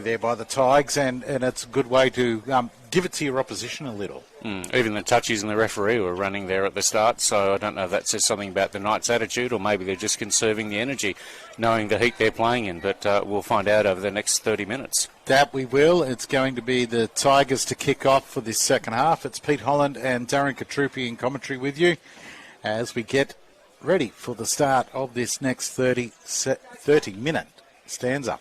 there by the Tigers, and it's a good way to give it to your opposition a little. Even the touchies and the referee were running there at the start, so I don't know if that says something about the Knights' attitude, or maybe they're just conserving the energy, knowing the heat they're playing in, but we'll find out over the next 30 minutes. That we will. It's going to be the Tigers to kick off for this second half. It's Pete Holland and Darren Katrupi in commentary with you as we get ready for the start of this next 30-minute stanza.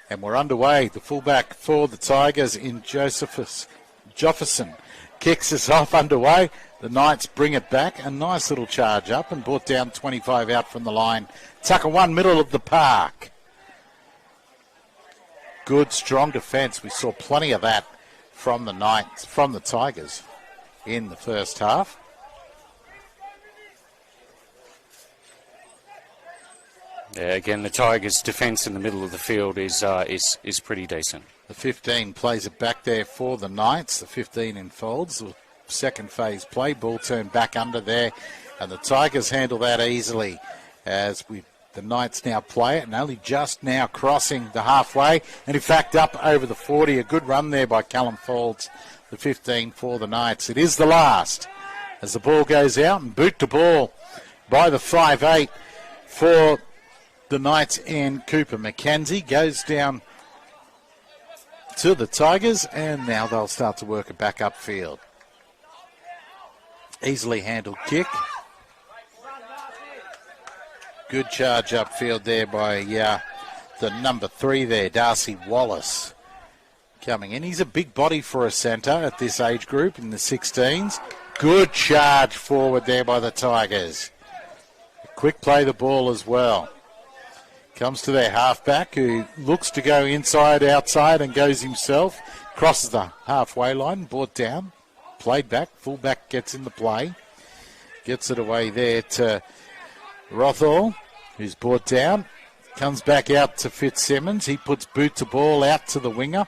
And we're underway. The fullback for the Tigers in Jefferson kicks us off underway. The Knights bring it back. A nice little charge up and brought down 25 out from the line. Tucker one, middle of the park. Good, strong defence. We saw plenty of that from the Knights, from the Tigers in the first half. Yeah, again, the Tigers' defence in the middle of the field is pretty decent. The 15 plays it back there for the Knights. The 15 enfolds. The second phase play. Ball turned back under there. And the Tigers handle that easily as the Knights now play it. And only just now crossing the halfway. And in fact, up over the 40. A good run there by Callum Folds. The 15 for the Knights. It is the last as the ball goes out. And boot to ball by the 5'8 for the Knights and Cooper. McKenzie goes down to the Tigers, and now they'll start to work it back upfield. Easily handled kick. Good charge upfield there by the number 3 there, Darcy Wallace, coming in. He's a big body for a centre at this age group in the 16s. Good charge forward there by the Tigers. A quick play the ball as well. Comes to their halfback who looks to go inside, outside and goes himself. Crosses the halfway line, brought down, played back. Fullback gets in the play. Gets it away there to Rothall, who's brought down. Comes back out to Fitzsimmons. He puts boot to ball out to the winger,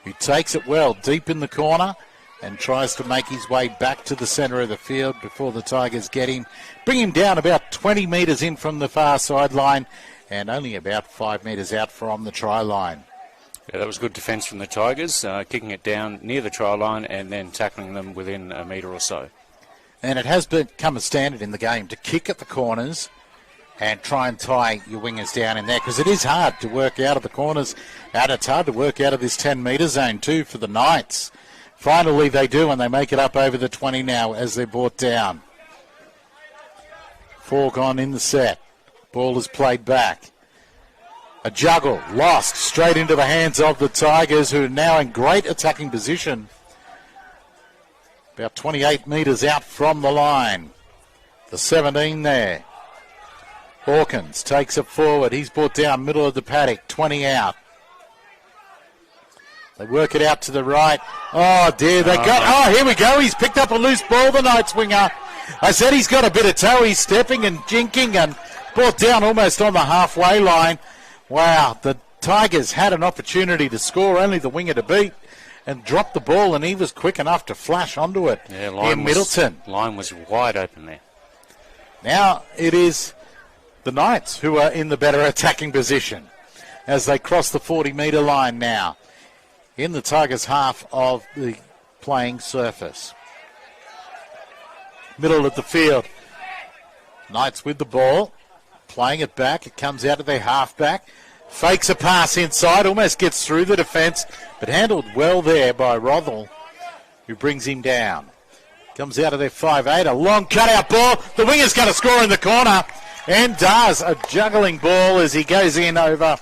who takes it well deep in the corner and tries to make his way back to the centre of the field before the Tigers get him. Bring him down about 20 metres in from the far sideline and only about 5 metres out from the try line. Yeah, that was good defence from the Tigers, kicking it down near the try line and then tackling them within a metre or so. And it has become a standard in the game to kick at the corners and try and tie your wingers down in there, because it is hard to work out of the corners, and it's hard to work out of this 10-metre zone too for the Knights. Finally they do, and they make it up over the 20 now as they're brought down. 4 gone in the set. Ball is played back. A juggle, lost, straight into the hands of the Tigers, who are now in great attacking position. About 28 metres out from the line. The 17 there. Hawkins takes it forward. He's brought down middle of the paddock, 20 out. They work it out to the right. Oh, dear, here we go. He's picked up a loose ball, the Knights winger. I said he's got a bit of toe. He's stepping and jinking and brought down almost on the halfway line. Wow, the Tigers had an opportunity to score, only the winger to beat, and dropped the ball, and he was quick enough to flash onto it in Middleton. Line was wide open there. Now it is the Knights who are in the better attacking position as they cross the 40-metre line now in the Tigers' half of the playing surface. Middle of the field. Knights with the ball, playing it back. It comes out of their halfback. Fakes a pass inside, almost gets through the defence, but handled well there by Rothall, who brings him down. Comes out of their 5'8", a long cutout ball. The winger's going to score in the corner, and does. A juggling ball as he goes in over.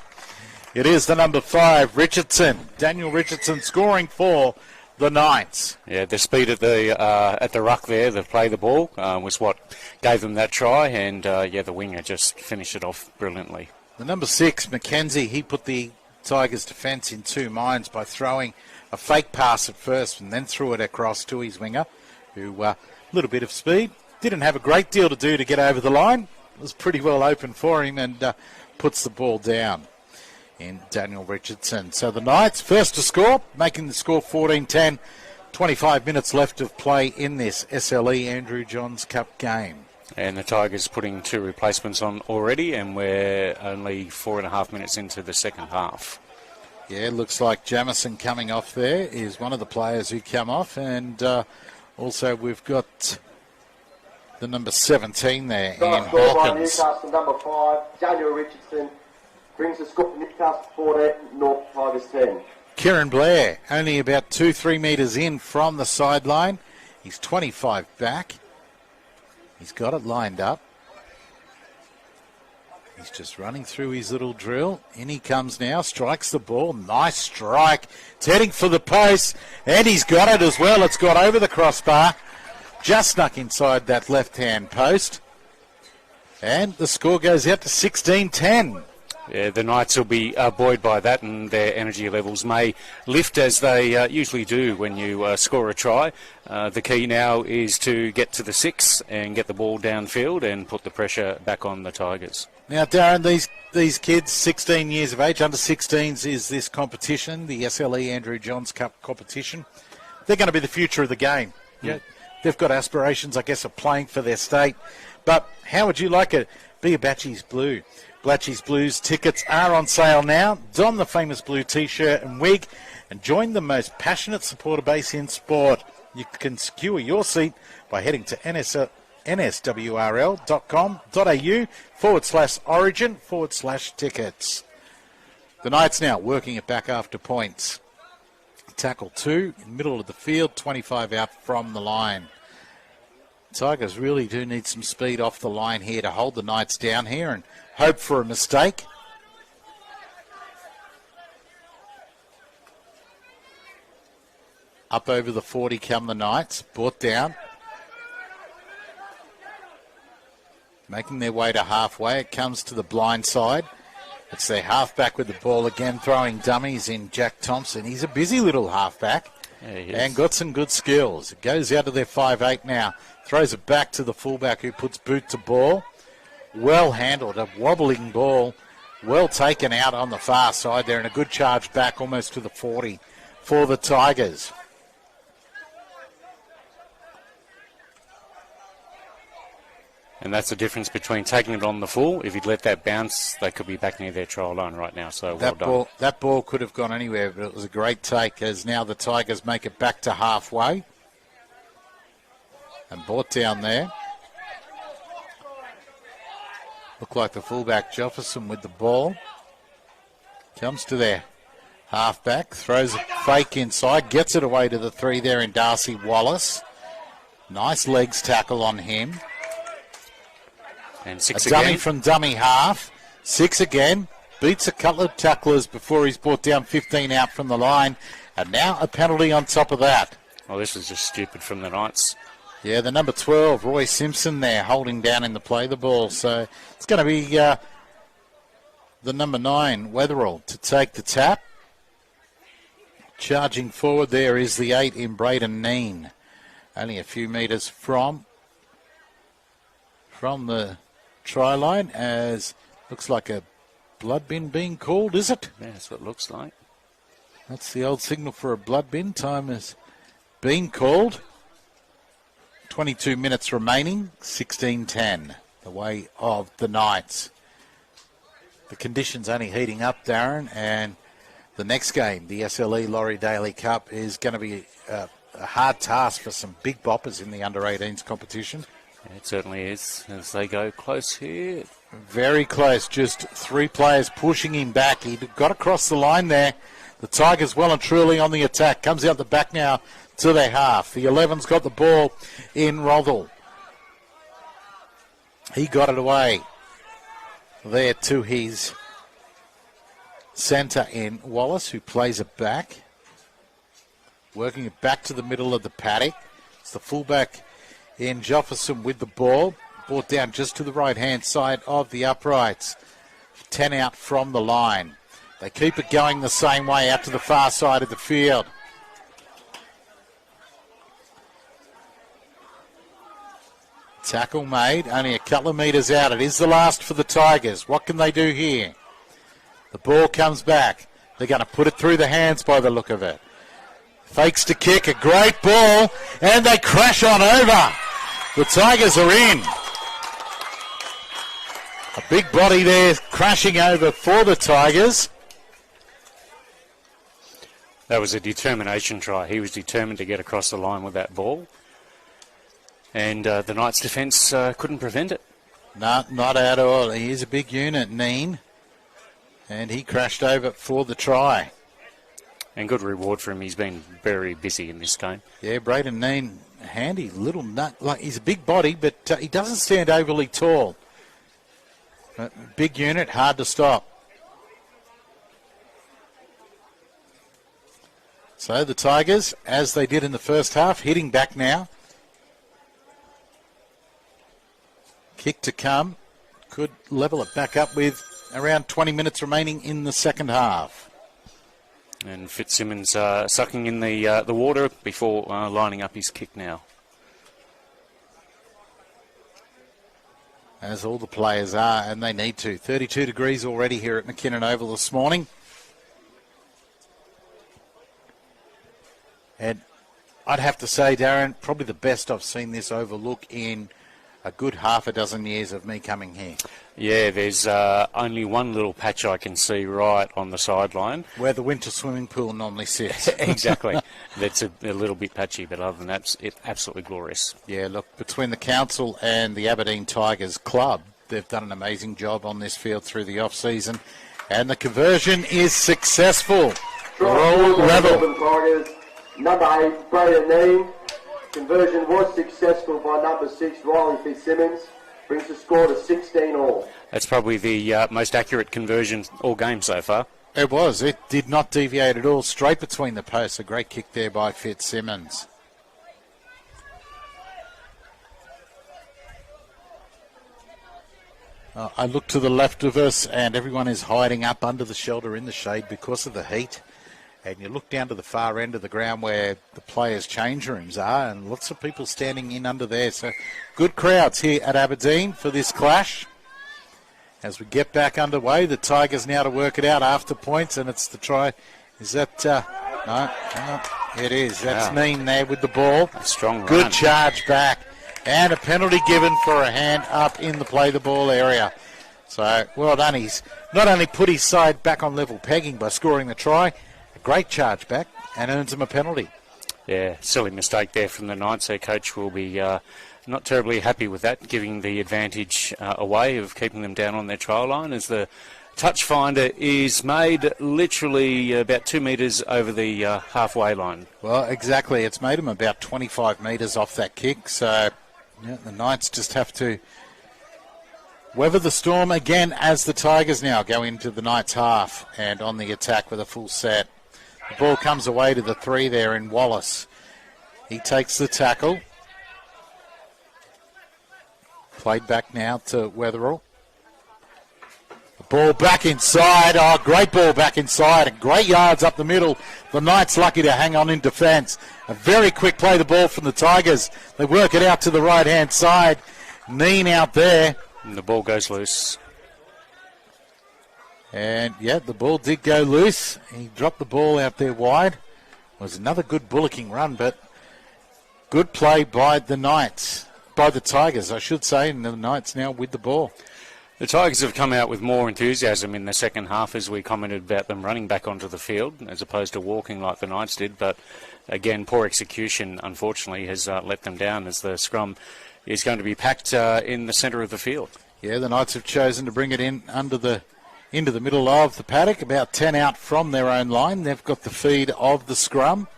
It is the number 5, Richardson. Daniel Richardson scoring for the Knights. Yeah, the speed at the ruck there, to play the ball, was what gave them that try, and the winger just finished it off brilliantly. The number 6, McKenzie, he put the Tigers' defence in two minds by throwing a fake pass at first and then threw it across to his winger, who, a little bit of speed, didn't have a great deal to do to get over the line. It was pretty well open for him and puts the ball down in Daniel Richardson. So the Knights first to score, making the score 14-10. 25 minutes left of play in this SLE Andrew Johns Cup game. And the Tigers putting 2 replacements on already, and we're only 4.5 minutes into the second half. Yeah, looks like Jamison coming off there is one of the players who come off, and also we've got the number 17 there, Ian Hawkins. Newcastle number 5, Daniel Richardson brings the score to Newcastle 14, North Tigers 10. Kieran Blair, only about 2-3 metres in from the sideline. He's 25 back. He's got it lined up. He's just running through his little drill. In he comes now, strikes the ball. Nice strike. It's heading for the post, and he's got it as well. It's got over the crossbar. Just snuck inside that left-hand post. And the score goes out to 16-10. Yeah, the Knights will be buoyed by that, and their energy levels may lift as they usually do when you score a try. The key now is to get to the 6 and get the ball downfield and put the pressure back on the Tigers. Now, Darren, these kids, 16 years of age, under 16s is this competition, the SLE Andrew Johns Cup competition. They're going to be the future of the game. Yeah. They've got aspirations, I guess, of playing for their state. But how would you like it? Be a Batchy's Blue. Blatchy's Blues tickets are on sale now. Don the famous blue T-shirt and wig and join the most passionate supporter base in sport. You can secure your seat by heading to nswrl.com.au/origin/tickets. The Knights now working it back after points. Tackle 2 in the middle of the field, 25 out from the line. Tigers really do need some speed off the line here to hold the Knights down here and hope for a mistake. Up over the 40 come the Knights. Brought down. Making their way to halfway. It comes to the blind side. It's their halfback with the ball again, throwing dummies in Jack Thompson. He's a busy little halfback. Yeah, and got some good skills. It goes out to their 5'8" now. Throws it back to the fullback who puts boot to ball. Well handled, a wobbling ball. Well taken out on the far side there, and a good charge back almost to the 40 for the Tigers. And that's the difference between taking it on the full. If you'd let that bounce, they could be back near their try line right now. So well done. That ball could have gone anywhere, but it was a great take as now the Tigers make it back to halfway. And brought down there. Looked like the fullback Jefferson with the ball. Comes to their halfback, throws a fake inside, gets it away to the 3 there in Darcy Wallace. Nice legs tackle on him. And 6 a again. Dummy from dummy half. 6 again. Beats a couple of tacklers before he's brought down 15 out from the line. And now a penalty on top of that. Well, this was just stupid from the Knights. Yeah, the number 12, Roy Simpson there, holding down in the play the ball. So it's going to be the number 9, Wetherell, to take the tap. Charging forward there is the 8 in Braden Neen. Only a few metres from the try line, as looks like a blood bin being called, is it? Yeah, that's what it looks like. That's the old signal for a blood bin. Time has been called. 22 minutes remaining, 16-10, the way of the Knights. The conditions only heating up, Darren, and the next game, the SLE Laurie Daly Cup, is going to be a hard task for some big boppers in the under-18s competition. Yeah, it certainly is, as they go close here. Very close, just 3 players pushing him back. He got across the line there. The Tigers well and truly on the attack. Comes out the back now to their half. The 11's got the ball in Rothel. He got it away there to his centre in Wallace, who plays it back. Working it back to the middle of the paddock. It's the fullback in Jefferson with the ball. Brought down just to the right-hand side of the uprights. 10 out from the line. They keep it going the same way out to the far side of the field. Tackle made, only a couple of metres out. It is the last for the Tigers. What can they do here? The ball comes back. They're going to put it through the hands by the look of it. Fakes to kick, a great ball, and they crash on over. The Tigers are in. A big body there crashing over for the Tigers. That was a determination try. He was determined to get across the line with that ball. And the Knights' defence couldn't prevent it. Not at all. He is a big unit, Neen. And he crashed over for the try. And good reward for him. He's been very busy in this game. Yeah, Braden Neen, handy little nut. Like, he's a big body, but he doesn't stand overly tall. Big unit, hard to stop. So the Tigers, as they did in the first half, hitting back now. Kick to come. Could level it back up with around 20 minutes remaining in the second half. And Fitzsimmons sucking in the water before lining up his kick now. As all the players are, and they need to. 32 degrees already here at McKinnon Oval this morning. And I'd have to say, Darren, probably the best I've seen this overlook in a good half a dozen years of me coming here. Yeah, there's only one little patch I can see right on the sideline. Where the winter swimming pool normally sits. Exactly. That's a little bit patchy, but other than that, it's absolutely glorious. Yeah, look, between the council and the Aberdeen Tigers club, they've done an amazing job on this field through the off-season. And the conversion is successful. Roll level. Tigers, number 8, Braden Neen. Conversion was successful by number 6, Riley Fitzsimmons. Brings the score to 16 all. That's probably the most accurate conversion all game so far. It was. It did not deviate at all. Straight between the posts. A great kick there by Fitzsimmons. I look to the left of us and everyone is hiding up under the shelter in the shade because of the heat. And you look down to the far end of the ground where the players' change rooms are, and lots of people standing in under there. So good crowds here at Aberdeen for this clash. As we get back underway, the Tigers now to work it out after points, and it's the try. Is that... no, it is. That's Neen there with the ball. A strong good run. charge back. And a penalty given for a hand up in the play the ball area. So, well done. He's not only put his side back on level pegging by scoring the try, great charge back, and earns him a penalty. Yeah, silly mistake there from the Knights. Their coach will be not terribly happy with that, giving the advantage away of keeping them down on their trial line, as the touch finder is made literally about 2 metres over the halfway line. Well, exactly. It's made him about 25 metres off that kick, so yeah, the Knights just have to weather the storm again as the Tigers now go into the Knights half and on the attack with a full set. The ball comes away to the 3 there in Wallace. He takes the tackle. Played back now to Weatherall. The ball back inside. Oh, great ball back inside. And great yards up the middle. The Knights lucky to hang on in defence. A very quick play the ball from the Tigers. They work it out to the right-hand side. Neen out there. And the ball goes loose. And, yeah, the ball did go loose. He dropped the ball out there wide. It was another good bullocking run, but good play by the Knights. By the Tigers, I should say, and the Knights now with the ball. The Tigers have come out with more enthusiasm in the second half, as we commented about them running back onto the field, as opposed to walking like the Knights did. But, again, poor execution, unfortunately, has let them down, as the scrum is going to be packed in the centre of the field. Yeah, the Knights have chosen to bring it in into the middle of the paddock, about 10 out from their own line. They've got the feed of the scrum.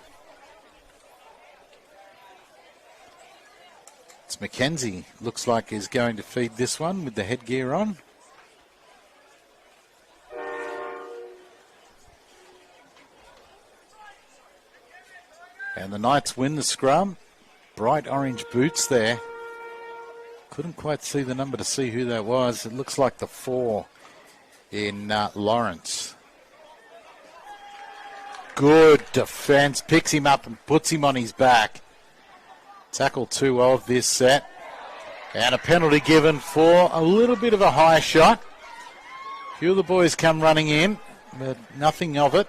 It's Mackenzie, looks like is going to feed this one with the headgear on. And the Knights win the scrum. Bright orange boots there. Couldn't quite see the number to see who that was. It looks like the 4 in Lawrence. Good defence. Picks him up and puts him on his back. Tackle 2 of this set. And a penalty given for a little bit of a high shot. A few of the boys come running in, but nothing of it.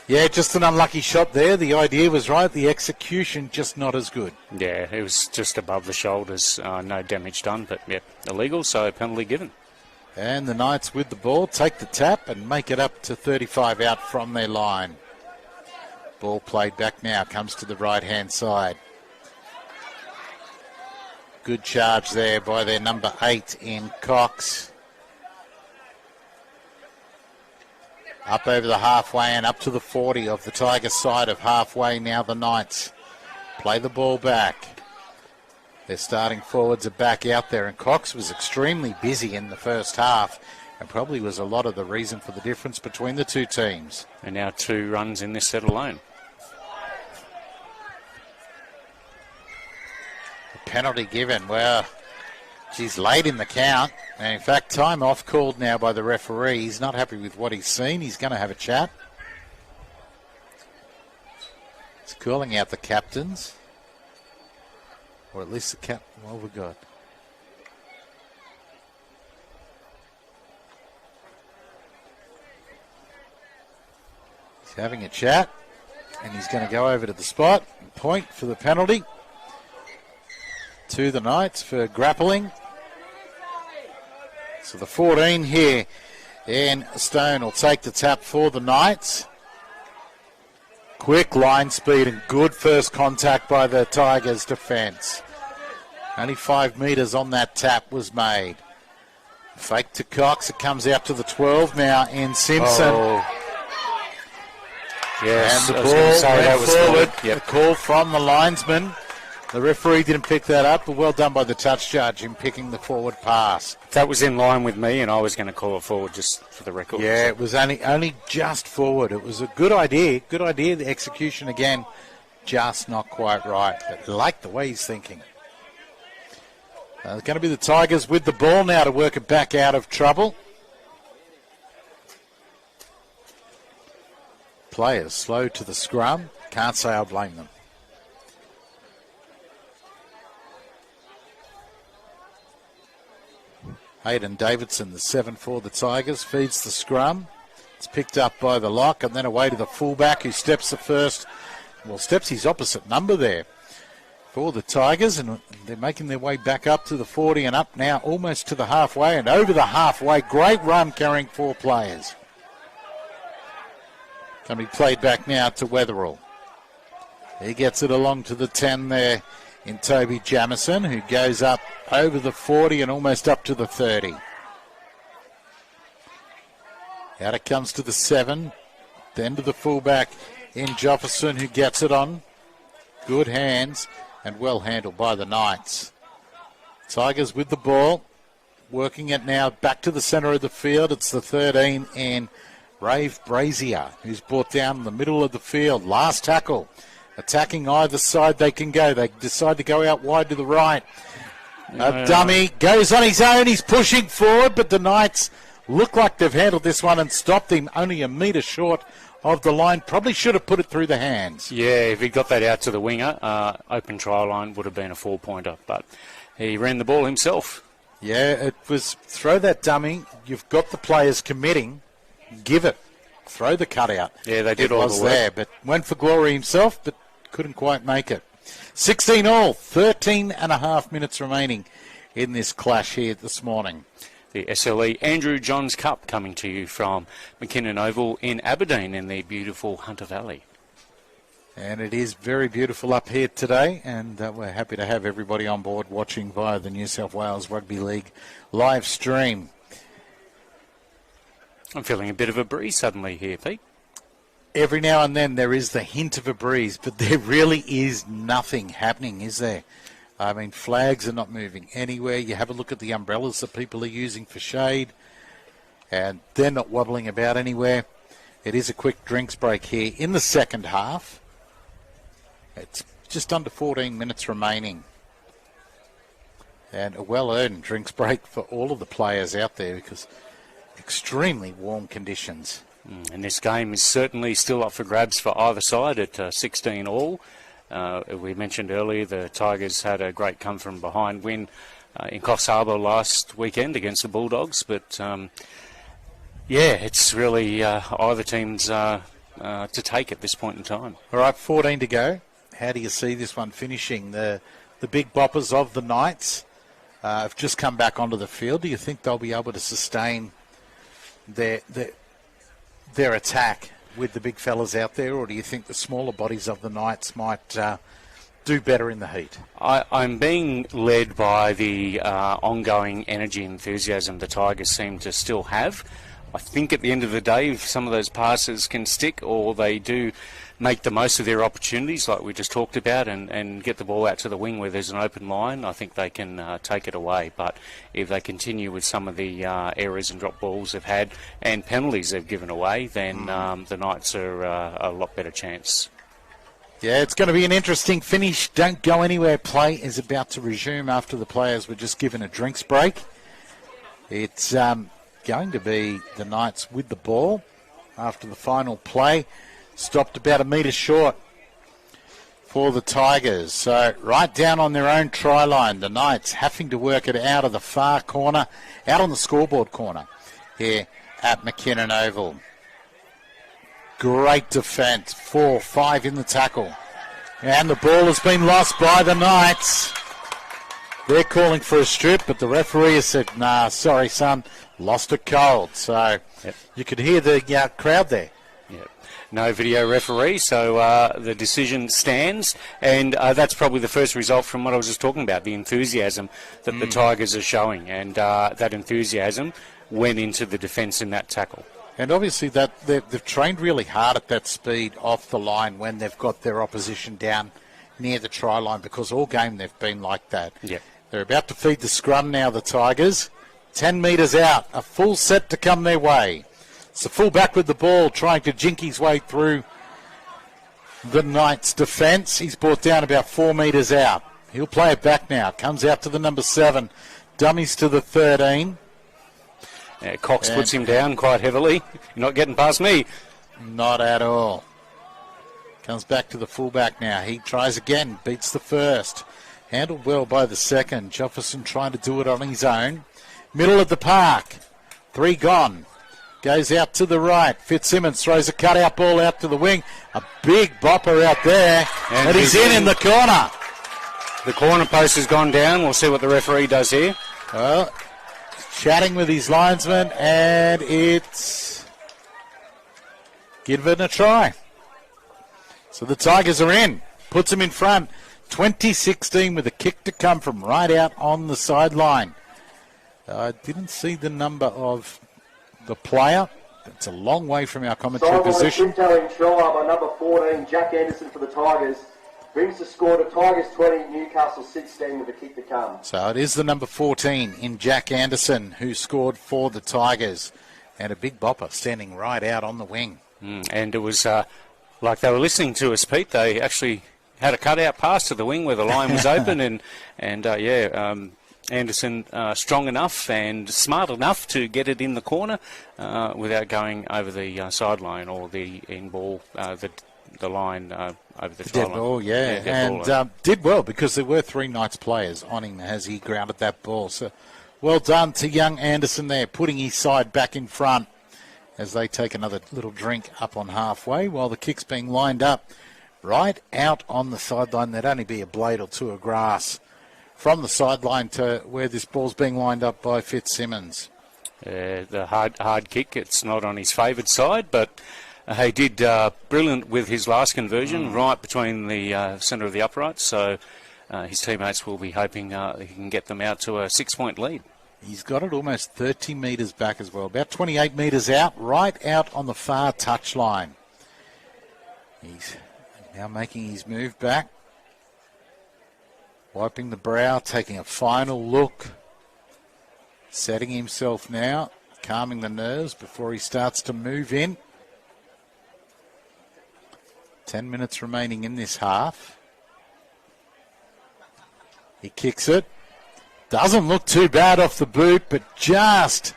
Yeah, just an unlucky shot there. The idea was right. The execution just not as good. Yeah, it was just above the shoulders. No damage done, but yeah, illegal, so penalty given. And the Knights with the ball take the tap and make it up to 35 out from their line. Ball played back now, comes to the right-hand side. Good charge there by their number 8 in Cox. Up over the halfway and up to the 40 of the Tigers side of halfway. Now the Knights play the ball back. Their starting forwards are back out there, and Cox was extremely busy in the first half and probably was a lot of the reason for the difference between the two teams. And now 2 runs in this set alone. The penalty given, well, she's late in the count. And in fact, time off called now by the referee. He's not happy with what he's seen. He's going to have a chat. He's calling out the captains. Or at least the captain. What have we got? He's having a chat. And he's going to go over to the spot and point for the penalty to the Knights for grappling. So the 14 here, and Stone will take the tap for the Knights. Quick line speed and good first contact by the Tigers defence. Only 5 metres on that tap was made. Fake to Cox, it comes out to the 12 now, and Simpson. Oh. Yes, and the ball went forward. Yep. A call from the linesman. The referee didn't pick that up, but well done by the touch judge in picking the forward pass. That was in line with me, and I was going to call it forward just for the record. Yeah, it was only just forward. It was a good idea. Good idea. The execution, again, just not quite right. But I like the way he's thinking. It's going to be the Tigers with the ball now to work it back out of trouble. Players slow to the scrum. Can't say I'll blame them. Hayden Davidson, the 7 for the Tigers, feeds the scrum. It's picked up by the lock and then away to the fullback who steps steps his opposite number there for the Tigers, and they're making their way back up to the 40 and up now almost to the halfway and over the halfway. Great run carrying 4 players. Can be played back now to Wetherill. He gets it along to the 10 there in Toby Jamison, who goes up over the 40 and almost up to the 30. Out it comes to the 7, then to the fullback in Jefferson, who gets it on. Good hands and well handled by the Knights. Tigers with the ball, working it now back to the centre of the field. It's the 13 and Rave Brazier, who's brought down in the middle of the field. Last tackle. Attacking either side they can go. They decide to go out wide to the right. A dummy goes on his own. He's pushing forward, but the Knights look like they've handled this one and stopped him only a metre short of the line. Probably should have put it through the hands. Yeah, if he got that out to the winger, open try line would have been a 4-pointer, but he ran the ball himself. Yeah, it was throw that dummy. You've got the players committing. Give it. Throw the cutout. Yeah, they did all the work. There, but went for glory himself, but couldn't quite make it. 16 all, 13 and a half minutes remaining in this clash here this morning. The SLE Andrew Johns Cup coming to you from McKinnon Oval in Aberdeen in the beautiful Hunter Valley. And it is very beautiful up here today, and we're happy to have everybody on board watching via the New South Wales Rugby League live stream. I'm feeling a bit of a breeze suddenly here, Pete. Every now and then there is the hint of a breeze, but there really is nothing happening, is there? I mean, flags are not moving anywhere. You have a look at the umbrellas that people are using for shade, and they're not wobbling about anywhere. It is a quick drinks break here in the second half. It's just under 14 minutes remaining. And a well-earned drinks break for all of the players out there because extremely warm conditions. And this game is certainly still up for grabs for either side at 16 all. We mentioned earlier the Tigers had a great come-from-behind win in Coffs Harbour last weekend against the Bulldogs. But, yeah, it's really either team's to take at this point in time. All right, 14 to go. How do you see this one finishing? The big boppers of the Knights have just come back onto the field. Do you think they'll be able to sustain their attack with the big fellas out there, or do you think the smaller bodies of the Knights might do better in the heat? I'm being led by the ongoing energy and enthusiasm the Tigers seem to still have. I think at the end of the day, if some of those passes can stick, or they do make the most of their opportunities like we just talked about, and get the ball out to the wing where there's an open line, I think they can take it away. But if they continue with some of the errors and drop balls they've had and penalties they've given away, then the Knights are a lot better chance. Yeah, it's going to be an interesting finish. Don't go anywhere. Play is about to resume after the players were just given a drinks break. It's going to be the Knights with the ball after the final play. Stopped about a metre short for the Tigers. So right down on their own try line, the Knights having to work it out of the far corner, out on the scoreboard corner here at McKinnon Oval. Great defence, 4-5 in the tackle. And the ball has been lost by the Knights. They're calling for a strip, but the referee has said, nah, sorry, son, lost it cold. So you could hear the crowd there. Yep. No video referee, so the decision stands, and that's probably the first result from what I was just talking about, the enthusiasm that the Tigers are showing, and that enthusiasm went into the defence in that tackle. And obviously that they've trained really hard at that speed off the line when they've got their opposition down near the try line, because all game they've been like that. Yep. They're about to feed the scrum now, the Tigers. 10 metres out, a full set to come their way. It's the full-back with the ball, trying to jink his way through the Knights' defence. He's brought down about 4 metres out. He'll play it back now. Comes out to the number 7. Dummies to the 13. Yeah, Cox puts him down quite heavily. You're not getting past me. Not at all. Comes back to the full-back now. He tries again, beats the first. Handled well by the second. Jefferson trying to do it on his own. Middle of the park. 3 gone. Goes out to the right. Fitzsimmons throws a cutout ball out to the wing. A big bopper out there. And he's in the corner. The corner post has gone down. We'll see what the referee does here. Well, chatting with his linesman, and it's given a try. So the Tigers are in. Puts them in front. 2016 with a kick to come from right out on the sideline. I didn't see the number of the player. It's a long way from our commentary position. Try by number 14, Jack Anderson for the Tigers. Brings the score to Tigers 20, Newcastle 16 with a kick to come. So it is the number 14 in Jack Anderson who scored for the Tigers. And a big bopper standing right out on the wing. And it was like they were listening to us, Pete. They actually had a cutout pass to the wing where the line was open. Anderson strong enough and smart enough to get it in the corner without going over the sideline or the in ball, the line over the try line. Dead ball, and did well because there were 3 Knights players on him as he grounded that ball. So well done to young Anderson there, putting his side back in front as they take another little drink up on halfway while the kick's being lined up right out on the sideline. There'd only be a blade or 2 of grass from the sideline to where this ball's being lined up by Fitzsimmons. The hard kick, it's not on his favoured side, but he did brilliant with his last conversion, right between the centre of the uprights, so his teammates will be hoping he can get them out to a 6-point lead. He's got it almost 30 metres back as well, about 28 metres out, right out on the far touchline. He's now making his move back. Wiping the brow, taking a final look. Setting himself now, calming the nerves before he starts to move in. 10 minutes remaining in this half. He kicks it. Doesn't look too bad off the boot, but just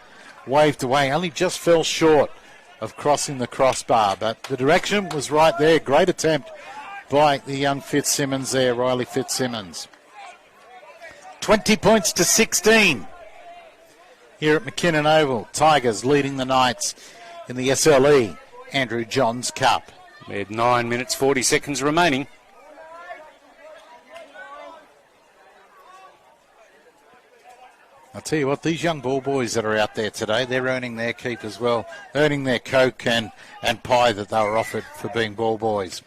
waved away. Only just fell short of crossing the crossbar, but the direction was right there. Great attempt by the young Fitzsimmons there, Riley Fitzsimmons. 20 points to 16 here at McKinnon Oval. Tigers leading the Knights in the SLE. Andrew Johns Cup. We had 9 minutes, 40 seconds remaining. I'll tell you what, these young ball boys that are out there today, they're earning their keep as well, earning their Coke and pie that they were offered for being ball boys.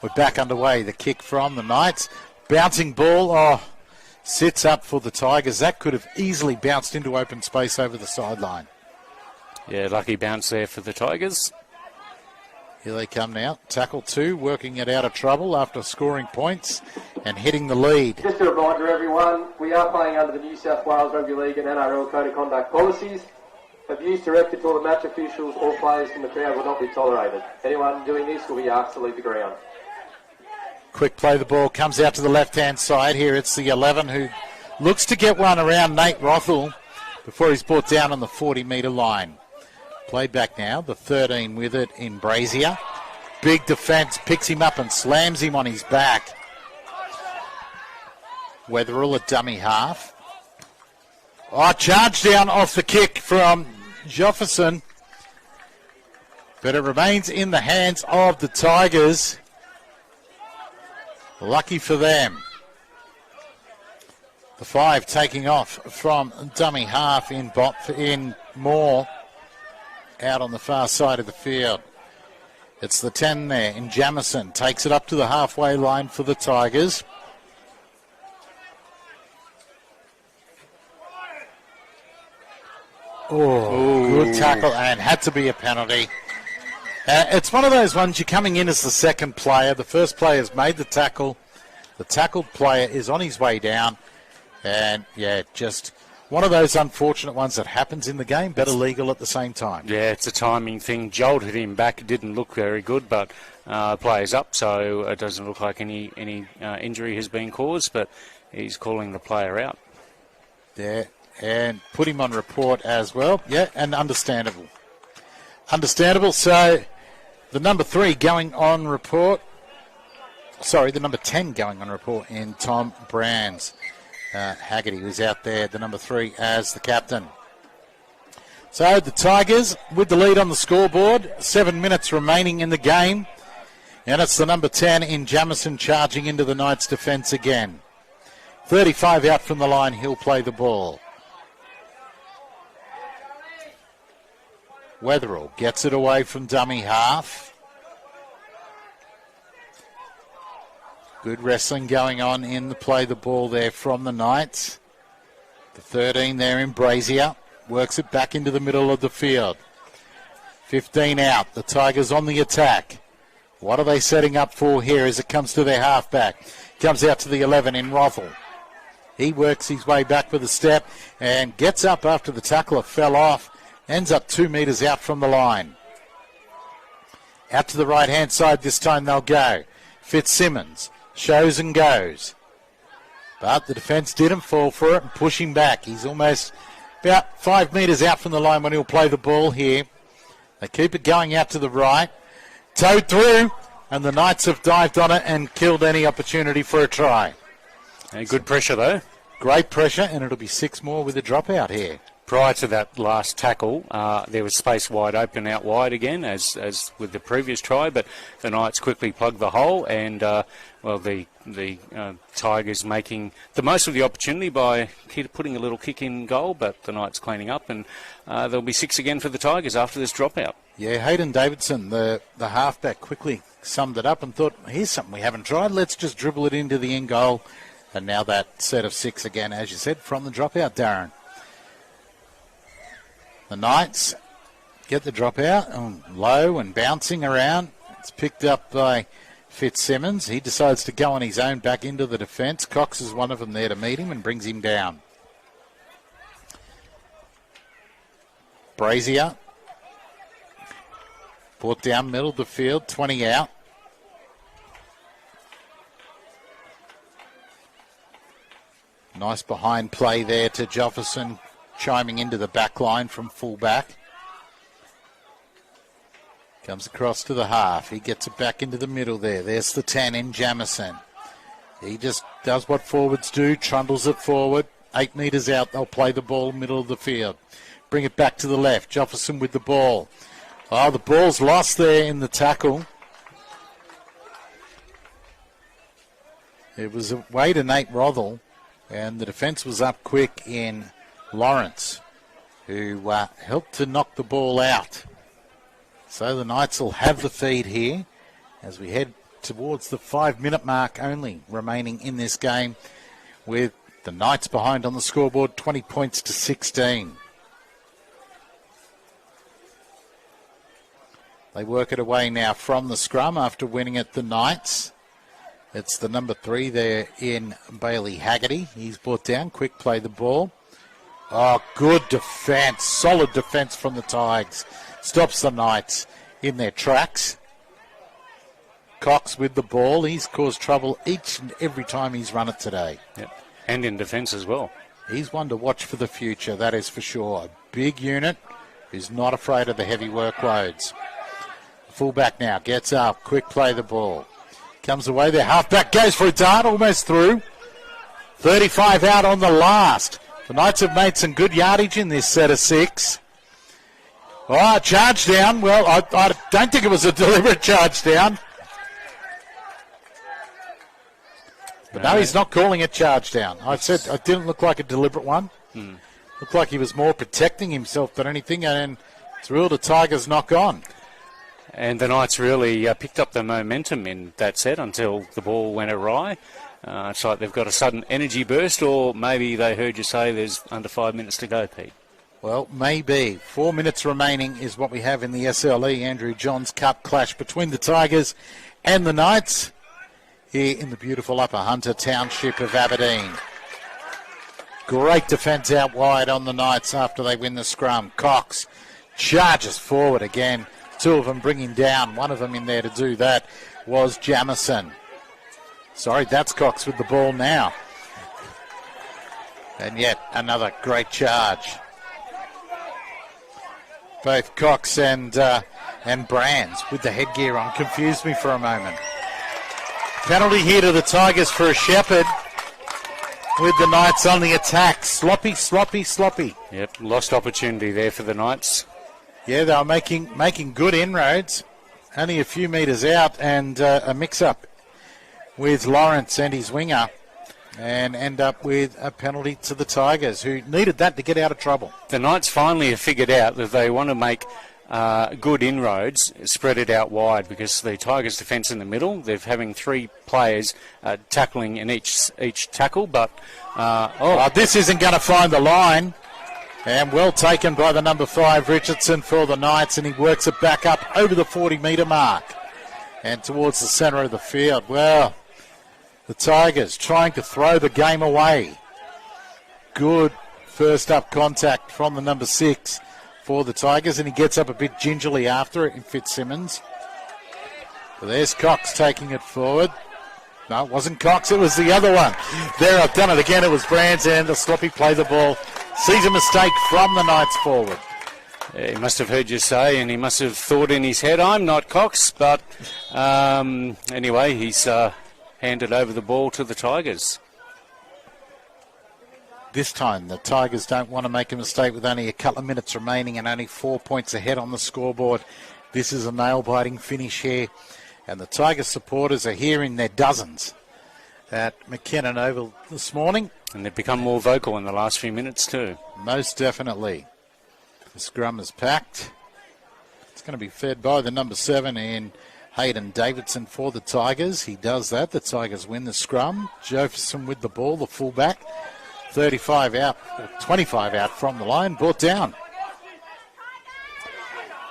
We're back underway. The kick from the Knights. Bouncing ball, sits up for the Tigers. That could have easily bounced into open space over the sideline. Yeah, lucky bounce there for the Tigers. Here they come now. Tackle 2, working it out of trouble after scoring points and hitting the lead. Just a reminder, everyone, we are playing under the New South Wales Rugby League and NRL Code of Conduct policies. Abuse directed to the match officials or players from the crowd will not be tolerated. Anyone doing this will be asked to leave the ground. Quick play, the ball comes out to the left-hand side. Here it's the 11 who looks to get one around Nate Rothel before he's brought down on the 40-metre line. Played back now, the 13 with it in Brazier. Big defence, picks him up and slams him on his back. Wetherill, a dummy half. Charge down off the kick from Jefferson. But it remains in the hands of the Tigers. Lucky for them. The 5 taking off from dummy half in Moore. Out on the far side of the field. It's the 10 there in Jamison. Takes it up to the halfway line for the Tigers. Good tackle, and had to be a penalty. It's one of those ones, you're coming in as the second player. The first player's made the tackle. The tackled player is on his way down. And, just one of those unfortunate ones that happens in the game, but illegal at the same time. Yeah, it's a timing thing. Jolted him back. It didn't look very good, but player's up, so it doesn't look like any injury has been caused, but he's calling the player out. Yeah, and put him on report as well. Yeah, and understandable. So the number 3 going on report. Sorry, the number 10 going on report in Tom Brands. Haggerty was out there, the number 3 as the captain. So the Tigers with the lead on the scoreboard. 7 minutes remaining in the game. And it's the number 10 in Jamison charging into the Knights' defence again. 35 out from the line, he'll play the ball. Wetherill gets it away from dummy half. Good wrestling going on in the play the ball there from the Knights. The 13 there in Brazier. Works it back into the middle of the field. 15 out. The Tigers on the attack. What are they setting up for here as it comes to their halfback? Comes out to the 11 in Rothel. He works his way back with a step and gets up after the tackler fell off. Ends up 2 metres out from the line. Out to the right-hand side this time they'll go. Fitzsimmons shows and goes. But the defence didn't fall for it and push him back. He's almost about 5 metres out from the line when he'll play the ball here. They keep it going out to the right. Towed through, and the Knights have dived on it and killed any opportunity for a try. And good pressure, though. Great pressure, and it'll be 6 more with a dropout here. Prior to that last tackle, there was space wide open out wide again, as with the previous try, but the Knights quickly plugged the hole, and the Tigers making the most of the opportunity by putting a little kick in goal, but the Knights cleaning up, and there'll be 6 again for the Tigers after this dropout. Yeah, Hayden Davidson, the halfback, quickly summed it up and thought, here's something we haven't tried, let's just dribble it into the end goal. And now that set of 6 again, as you said, from the dropout, Darren. The Knights get the dropout, low and bouncing around. It's picked up by Fitzsimmons. He decides to go on his own back into the defence. Cox is one of them there to meet him and brings him down. Brazier. Brought down middle of the field, 20 out. Nice behind play there to Jefferson, chiming into the back line from full-back. Comes across to the half. He gets it back into the middle there. There's the 10 in Jamison. He just does what forwards do, trundles it forward. 8 metres out, they'll play the ball middle of the field. Bring it back to the left. Jefferson with the ball. Oh, the ball's lost there in the tackle. It was away to Nate Rothel, and the defence was up quick in Lawrence, who helped to knock the ball out. So the Knights will have the feed here as we head towards the 5-minute mark only remaining in this game, with the Knights behind on the scoreboard, 20 points to 16. They work it away now from the scrum after winning it, the Knights. It's the number 3 there in Bailey Haggerty. He's brought down, quick play the ball. Oh, good defence, solid defence from the Tigers. Stops the Knights in their tracks. Cox with the ball. He's caused trouble each and every time he's run it today. Yep. And in defence as well. He's one to watch for the future, that is for sure. A big unit who's not afraid of the heavy workloads. Fullback now gets up, quick play the ball. Comes away there, halfback goes for a dart, almost through. 35 out on the last. The Knights have made some good yardage in this set of 6. Oh, charge down. Well, I don't think it was a deliberate charge down. But no, he's not calling it charge down. I said it didn't look like a deliberate one. Looked like he was more protecting himself than anything, and it's ruled a Tigers knock on. And the Knights really picked up the momentum in that set until the ball went awry. It's like they've got a sudden energy burst, or maybe they heard you say there's under 5 minutes to go, Pete. Well, maybe. 4 minutes remaining is what we have in the SLE Andrew Johns Cup clash between the Tigers and the Knights here in the beautiful Upper Hunter township of Aberdeen. Great defence out wide on the Knights after they win the scrum. Cox charges forward again. 2 of them bringing down. One of them in there to do that was Jamison. Sorry, that's Cox with the ball now. And yet another great charge. Both Cox and Brands with the headgear on confused me for a moment. Penalty here to the Tigers for a Shepherd, with the Knights on the attack. Sloppy. Yep, lost opportunity there for the Knights. Yeah, they were making good inroads, only a few metres out, and a mix-up with Lawrence and his winger, and end up with a penalty to the Tigers, who needed that to get out of trouble. The Knights finally have figured out that they want to make good inroads, spread it out wide, because the Tigers' defence in the middle, they're having 3 players tackling in each tackle, but this isn't going to find the line. And well taken by the number 5, Richardson, for the Knights, and he works it back up over the 40-metre mark and towards the centre of the field. Well, the Tigers trying to throw the game away. Good first up contact from the number 6 for the Tigers, and he gets up a bit gingerly after it in Fitzsimmons. But there's Cox taking it forward. No, it wasn't Cox, it was the other one. There, I've done it again, it was Brands, and the sloppy play the ball. Sees a mistake from the Knights forward. He must have heard you say, and he must have thought in his head, I'm not Cox, but anyway, he's handed over the ball to the Tigers. This time, the Tigers don't want to make a mistake with only a couple of minutes remaining and only 4 points ahead on the scoreboard. This is a nail-biting finish here, and the Tigers supporters are here in their dozens at McKinnon Oval this morning. And they've become more vocal in the last few minutes too. Most definitely. The scrum is packed. It's going to be fed by the number 7 in Hayden Davidson for the Tigers. He does that. The Tigers win the scrum. Jefferson with the ball, the fullback. 35 out, 25 out from the line, brought down.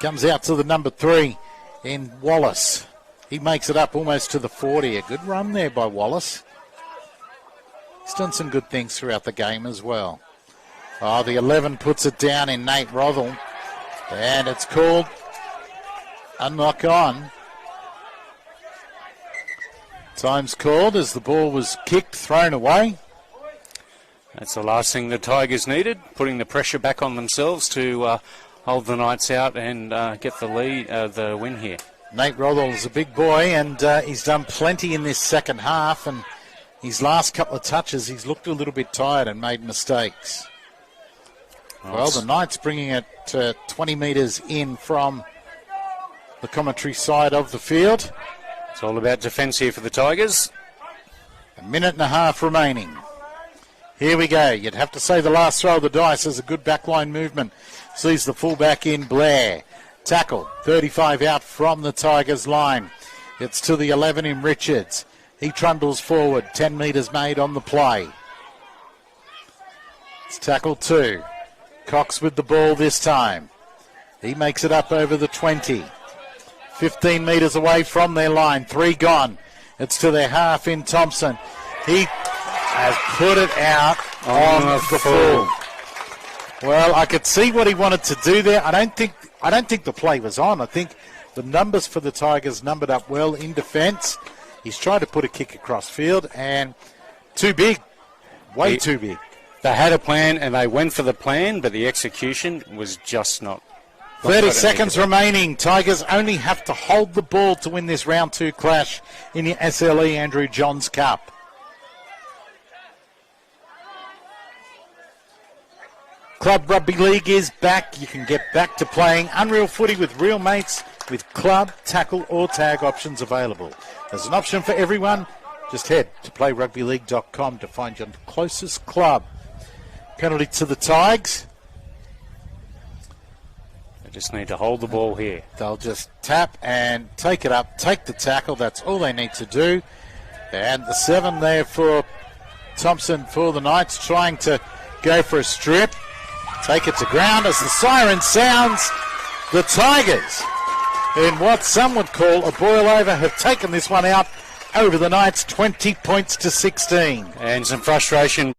Comes out to the number 3 in Wallace. He makes it up almost to the 40. A good run there by Wallace. He's done some good things throughout the game as well. Oh, the 11 puts it down in Nate Rothel. And it's called a knock on. Time's called as the ball was kicked, thrown away. That's the last thing the Tigers needed, putting the pressure back on themselves to hold the Knights out and get the lead, the win here. Nate Rothel is a big boy, and he's done plenty in this second half, and his last couple of touches, he's looked a little bit tired and made mistakes. Nice. Well, the Knights bringing it 20 metres in from the commentary side of the field. It's all about defence here for the Tigers. A minute and a half remaining. Here we go. You'd have to say the last throw of the dice is a good backline movement. Sees the fullback in Blair. Tackle, 35 out from the Tigers line. It's to the 11 in Richards. He trundles forward, 10 metres made on the play. It's tackle 2. Cox with the ball this time. He makes it up over the 20. 15 metres away from their line, 3 gone. It's to their half in Thompson. He has put it out on the full. Well, I could see what he wanted to do there. I don't think the play was on. I think the numbers for the Tigers numbered up well in defence. He's tried to put a kick across field and too big, way too big. They had a plan and they went for the plan, but the execution was just not. 30 seconds remaining. Tigers only have to hold the ball to win this round 2 clash in the SLE Andrew Johns Cup. Club Rugby League is back. You can get back to playing unreal footy with real mates with club, tackle or tag options available. There's an option for everyone. Just head to playrugbyleague.com to find your closest club. Penalty to the Tigers. They just need to hold the ball here. They'll just tap and take it up, take the tackle. That's all they need to do. And the 7 there for Thompson for the Knights, trying to go for a strip. Take it to ground as the siren sounds. The Tigers, in what some would call a boil over, have taken this one out over the Knights, 20 points to 16. And some frustration